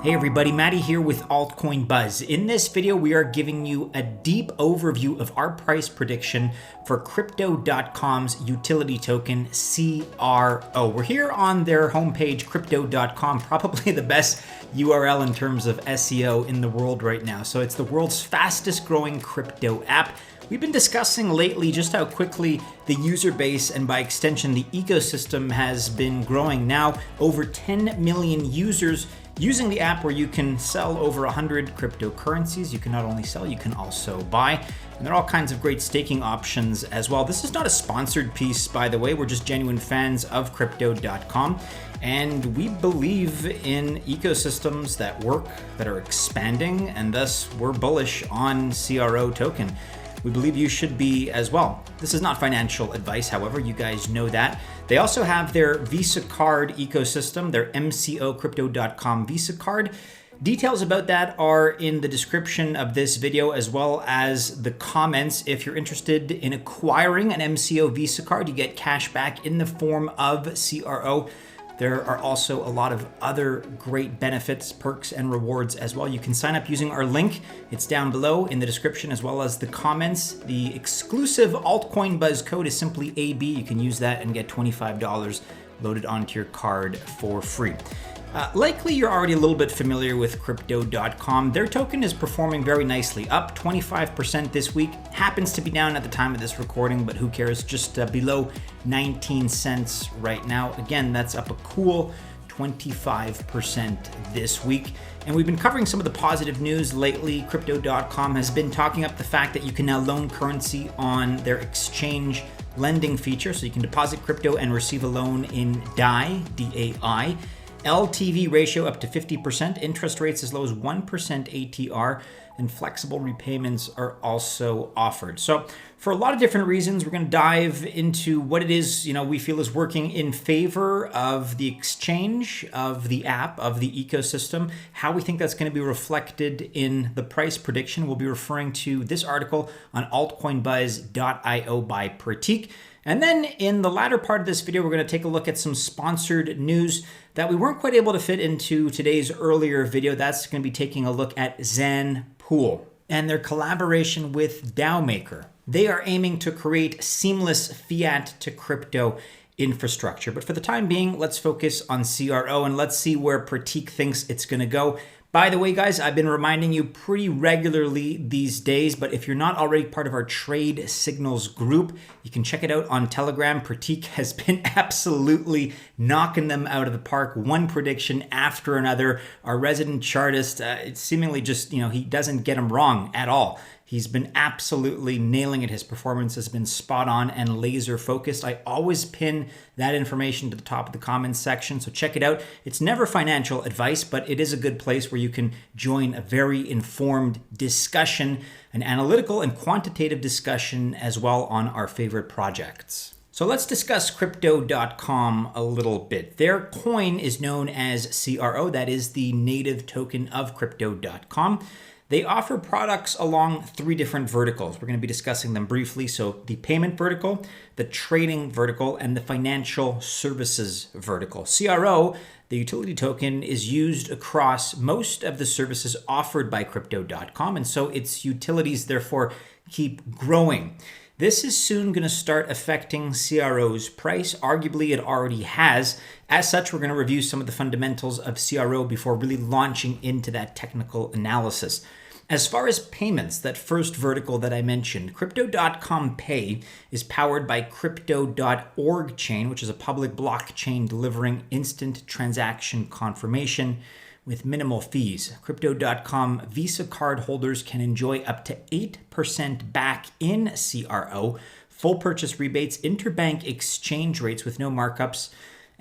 Hey everybody, Matty here with Altcoin Buzz. In this video, we are giving you a deep overview of our price prediction for Crypto.com's utility token, CRO. We're here on their homepage, Crypto.com, probably the best URL in terms of SEO in the world right now. So it's the world's fastest growing crypto app. We've been discussing lately just how quickly the user base and by extension the ecosystem has been growing. Now over 10 million users using the app, where you can sell over 100 cryptocurrencies. You can not only sell, you can also buy. And there are all kinds of great staking options as well. This is not a sponsored piece, by the way. We're just genuine fans of Crypto.com. And we believe in ecosystems that work, that are expanding, and thus we're bullish on CRO token. We believe you should be as well. This is not financial advice, however, you guys know that. They also have their Visa card ecosystem, their MCO Crypto.com Visa card. Details about that are in the description of this video, as well as the comments. If you're interested in acquiring an MCO Visa card, you get cash back in the form of CRO. There are also a lot of other great benefits, perks, and rewards as well. You can sign up using our link. It's down below in the description as well as the comments. The exclusive Altcoin Buzz code is simply AB. You can use that and get $25 loaded onto your card for free. Likely you're already a little bit familiar with Crypto.com. Their token is performing very nicely, up 25% this week. Happens to be down at the time of this recording, but who cares? Just below 19 cents right now. Again, that's up a cool 25% this week. And we've been covering some of the positive news lately. Crypto.com has been talking up the fact that you can now loan currency on their exchange lending feature. So you can deposit crypto and receive a loan in DAI, D-A-I. LTV ratio up to 50%, interest rates as low as 1% ATR, and flexible repayments are also offered. So for a lot of different reasons, we're going to dive into what it is, we feel is working in favor of the exchange, of the app, of the ecosystem, how we think that's going to be reflected in the price prediction. We'll be referring to this article on altcoinbuzz.io by Pratik. And then in the latter part of this video, we're going to take a look at some sponsored news that we weren't quite able to fit into today's earlier video. That's going to be taking a look at XanPool and their collaboration with DAO Maker. They are aiming to create seamless fiat to crypto infrastructure. But for the time being, let's focus on CRO and let's see where Pratik thinks it's going to go. By the way, guys, I've been reminding you pretty regularly these days, but if you're not already part of our Trade Signals group, you can check it out on Telegram. Pratik has been absolutely knocking them out of the park, one prediction after another. Our resident chartist, it's seemingly just, he doesn't get them wrong at all. He's been absolutely nailing it. His performance has been spot on and laser focused. I always pin that information to the top of the comments section, so check it out. It's never financial advice, but it is a good place where you can join a very informed discussion, an analytical and quantitative discussion as well on our favorite projects. So let's discuss Crypto.com a little bit. Their coin is known as CRO, that is the native token of Crypto.com. They offer products along three different verticals. We're going to be discussing them briefly. So the payment vertical, the trading vertical, and the financial services vertical. CRO, the utility token, is used across most of the services offered by Crypto.com, and so its utilities therefore keep growing. This is soon going to start affecting CRO's price. Arguably, it already has. As such, we're going to review some of the fundamentals of CRO before really launching into that technical analysis. As far as payments, that first vertical that I mentioned, Crypto.com Pay is powered by Crypto.org chain, which is a public blockchain delivering instant transaction confirmation with minimal fees. Crypto.com Visa card holders can enjoy up to 8% back in CRO, full purchase rebates, interbank exchange rates with no markups,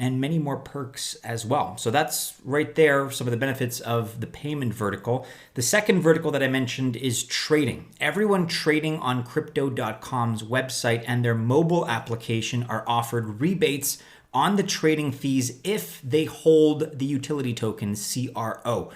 and many more perks as well. So that's right there, some of the benefits of the payment vertical. The second vertical that I mentioned is trading. Everyone trading on Crypto.com's website and their mobile application are offered rebates on the trading fees if they hold the utility token CRO.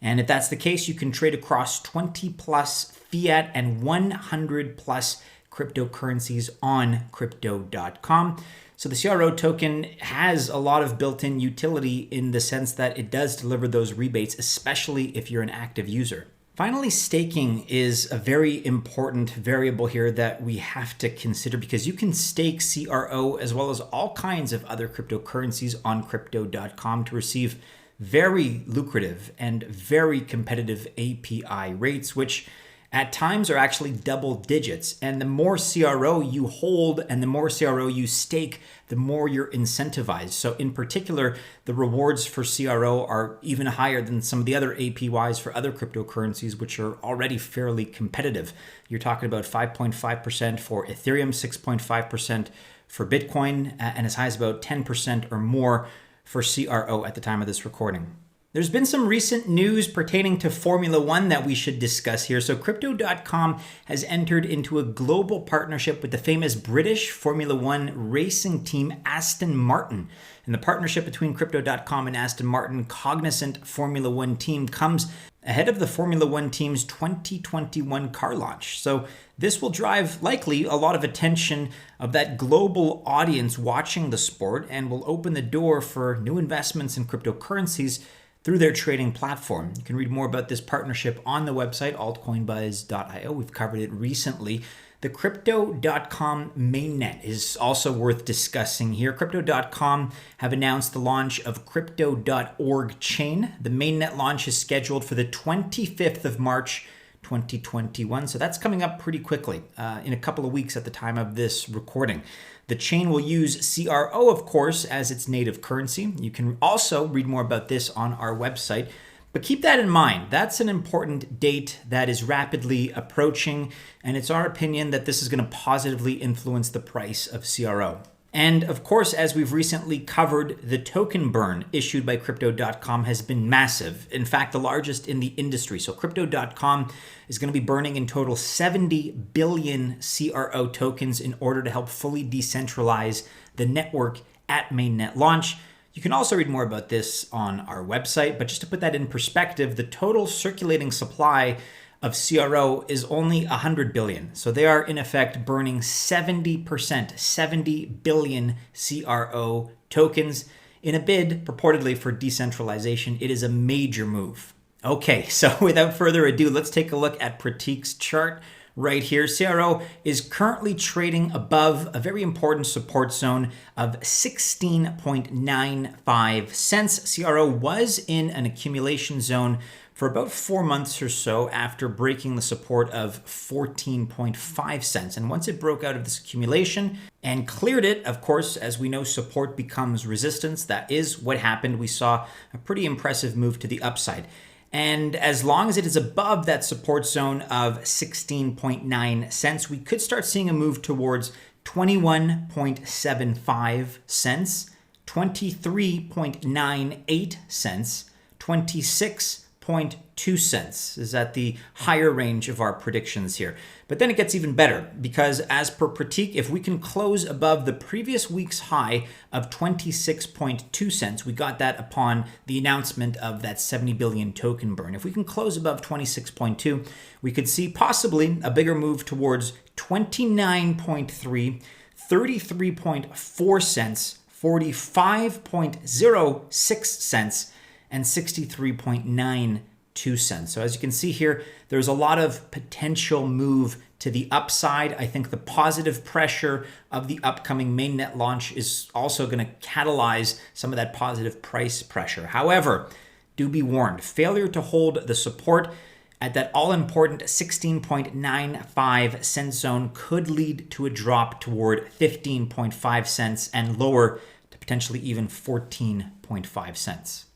And if that's the case, you can trade across 20 plus fiat and 100 plus cryptocurrencies on Crypto.com. So the CRO token has a lot of built-in utility in the sense that it does deliver those rebates, especially if you're an active user. Finally, staking is a very important variable here that we have to consider because you can stake CRO as well as all kinds of other cryptocurrencies on crypto.com to receive very lucrative and very competitive API rates, which at times are actually double digits. And the more CRO you hold and the more CRO you stake, the more you're incentivized. So in particular, the rewards for CRO are even higher than some of the other APYs for other cryptocurrencies, which are already fairly competitive. You're talking about 5.5% for Ethereum, 6.5% for Bitcoin, and as high as about 10% or more for CRO at the time of this recording. There's been some recent news pertaining to Formula One that we should discuss here. So Crypto.com has entered into a global partnership with the famous British Formula One racing team Aston Martin. And the partnership between Crypto.com and Aston Martin Cognizant Formula One team comes ahead of the Formula One team's 2021 car launch. So this will drive likely a lot of attention of that global audience watching the sport and will open the door for new investments in cryptocurrencies through their trading platform. You can read more about this partnership on the website, altcoinbuzz.io. We've covered it recently. The Crypto.com mainnet is also worth discussing here. Crypto.com have announced the launch of Crypto.org chain. The mainnet launch is scheduled for the 25th of March, 2021. So that's coming up pretty quickly, in a couple of weeks at the time of this recording. The chain will use CRO, of course, as its native currency. You can also read more about this on our website. But keep that in mind. That's an important date that is rapidly approaching, and it's our opinion that this is going to positively influence the price of CRO. And of course, as we've recently covered, the token burn issued by Crypto.com has been massive. In fact, the largest in the industry. So Crypto.com is going to be burning in total 70 billion CRO tokens in order to help fully decentralize the network at mainnet launch. You can also read more about this on our website, but just to put that in perspective, the total circulating supply of CRO is only 100 billion. So they are in effect burning 70%, 70 billion CRO tokens in a bid purportedly for decentralization. It is a major move. Okay, so without further ado, let's take a look at Pratik's chart right here. CRO is currently trading above a very important support zone of 16.95 cents. CRO was in an accumulation zone for about 4 months or so after breaking the support of 14.5 cents. And once it broke out of this accumulation and cleared it, of course, as we know, support becomes resistance. That is what happened. We saw a pretty impressive move to the upside. And as long as it is above that support zone of 16.9 cents, we could start seeing a move towards 21.75 cents, 23.98 cents, 26.2 cents is at the higher range of our predictions here. But then it gets even better because as per Pratik, if we can close above the previous week's high of 26.2 cents, we got that upon the announcement of that 70 billion token burn. If we can close above 26.2, we could see possibly a bigger move towards 29.3, 33.4 cents, 45.06 cents, and 63.92 cents. So as you can see here, there's a lot of potential move to the upside. I think the positive pressure of the upcoming mainnet launch is also going to catalyze some of that positive price pressure. However, do be warned, failure to hold the support at that all-important 16.95 cent zone could lead to a drop toward 15.5 cents and lower to potentially even 14.5 cents.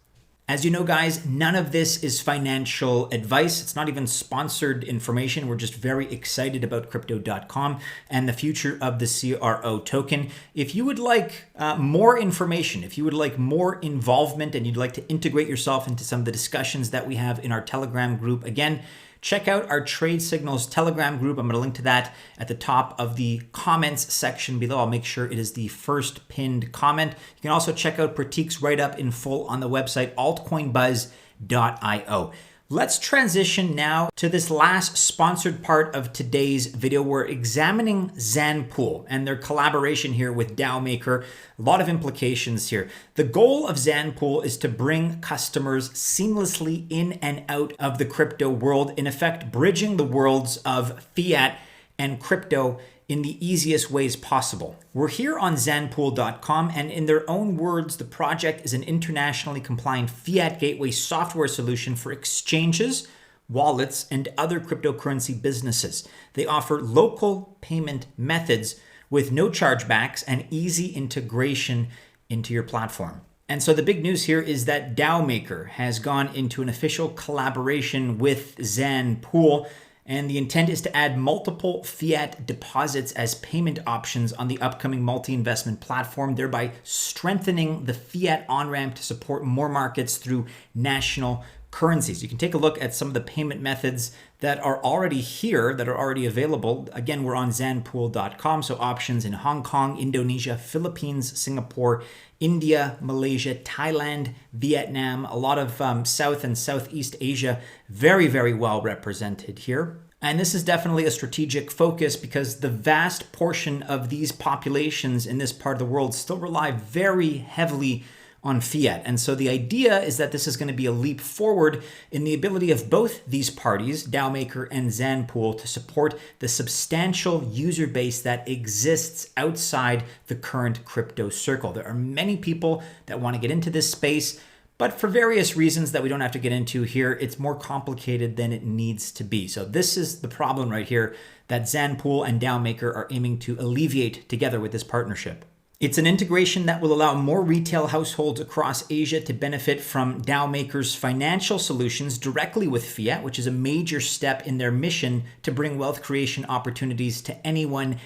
As you know, guys, none of this is financial advice. It's not even sponsored information. We're just very excited about Crypto.com and the future of the CRO token. If you would like more information, if you would like more involvement and you'd like to integrate yourself into some of the discussions that we have in our Telegram group, again, check out our Trade Signals Telegram group. I'm going to link to that at the top of the comments section below. I'll make sure it is the first pinned comment. You can also check out Pratik's write-up in full on the website, altcoinbuzz.io. Let's transition now to this last sponsored part of today's video. We're examining XanPool and their collaboration here with DAO Maker. A lot of implications here. The goal of XanPool is to bring customers seamlessly in and out of the crypto world, in effect, bridging the worlds of fiat and crypto in the easiest ways possible. We're here on XanPool.com, and in their own words, the project is an internationally compliant fiat gateway software solution for exchanges, wallets, and other cryptocurrency businesses. They offer local payment methods with no chargebacks and easy integration into your platform. And so the big news here is that DAO Maker has gone into an official collaboration with XanPool, and the intent is to add multiple fiat deposits as payment options on the upcoming multi-investment platform, thereby strengthening the fiat on-ramp to support more markets through national currencies. You can take a look at some of the payment methods that are already here, that are already available. Again, we're on XanPool.com, so options in Hong Kong, Indonesia, Philippines, Singapore, India, Malaysia, Thailand, Vietnam, a lot of South and Southeast Asia, very, very well represented here. And this is definitely a strategic focus because the vast portion of these populations in this part of the world still rely very heavily on fiat. And so the idea is that this is going to be a leap forward in the ability of both these parties, DAO Maker and XanPool, to support the substantial user base that exists outside the current crypto circle. There are many people that want to get into this space, but for various reasons that we don't have to get into here, it's more complicated than it needs to be. So this is the problem right here that XanPool and DAO Maker are aiming to alleviate together with this partnership. It's an integration that will allow more retail households across Asia to benefit from DAO Maker's financial solutions directly with fiat, which is a major step in their mission to bring wealth creation opportunities to anyone,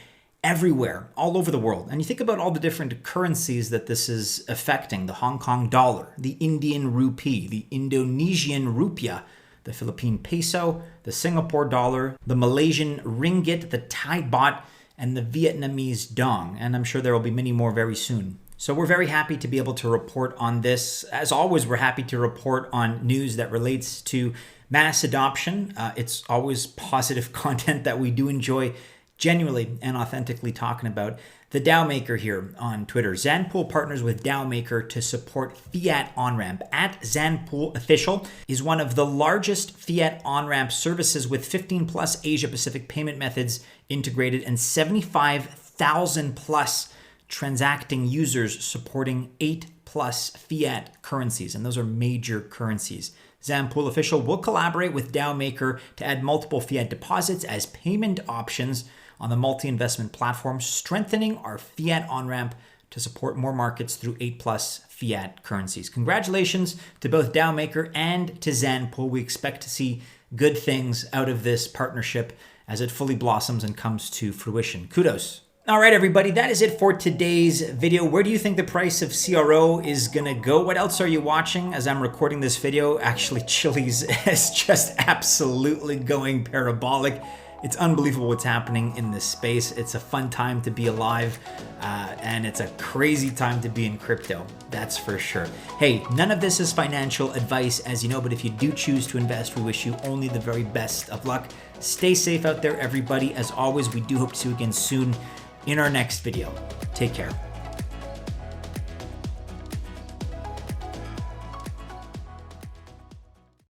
everywhere, all over the world. And you think about all the different currencies that this is affecting: the Hong Kong dollar, the Indian rupee, the Indonesian rupiah, the Philippine peso, the Singapore dollar, the Malaysian ringgit, the Thai baht, and the Vietnamese dong. And I'm sure there will be many more very soon. So we're very happy to be able to report on this. As always, we're happy to report on news that relates to mass adoption. It's always positive content that we do enjoy genuinely and authentically talking about. The DAO Maker here on Twitter. XanPool partners with DAO Maker to support fiat on-ramp. At XanPool Official is one of the largest fiat on-ramp services with 15 plus Asia Pacific payment methods integrated and 75,000 plus transacting users supporting 8 plus fiat currencies. And those are major currencies. XanPool Official will collaborate with DAO Maker to add multiple fiat deposits as payment options on the multi-investment platform, strengthening our fiat on-ramp to support more markets through 8 plus fiat currencies. Congratulations to both DAO Maker and to XanPool. We expect to see good things out of this partnership as it fully blossoms and comes to fruition. Kudos. All right, everybody, that is it for today's video. Where do you think the price of CRO is going to go? What else are you watching as I'm recording this video? Actually, Chiliz is just absolutely going parabolic. It's unbelievable what's happening in this space. It's a fun time to be alive, and it's a crazy time to be in crypto. That's for sure. Hey, none of this is financial advice, as you know, but if you do choose to invest, we wish you only the very best of luck. Stay safe out there, everybody. As always, we do hope to see you again soon in our next video. Take care.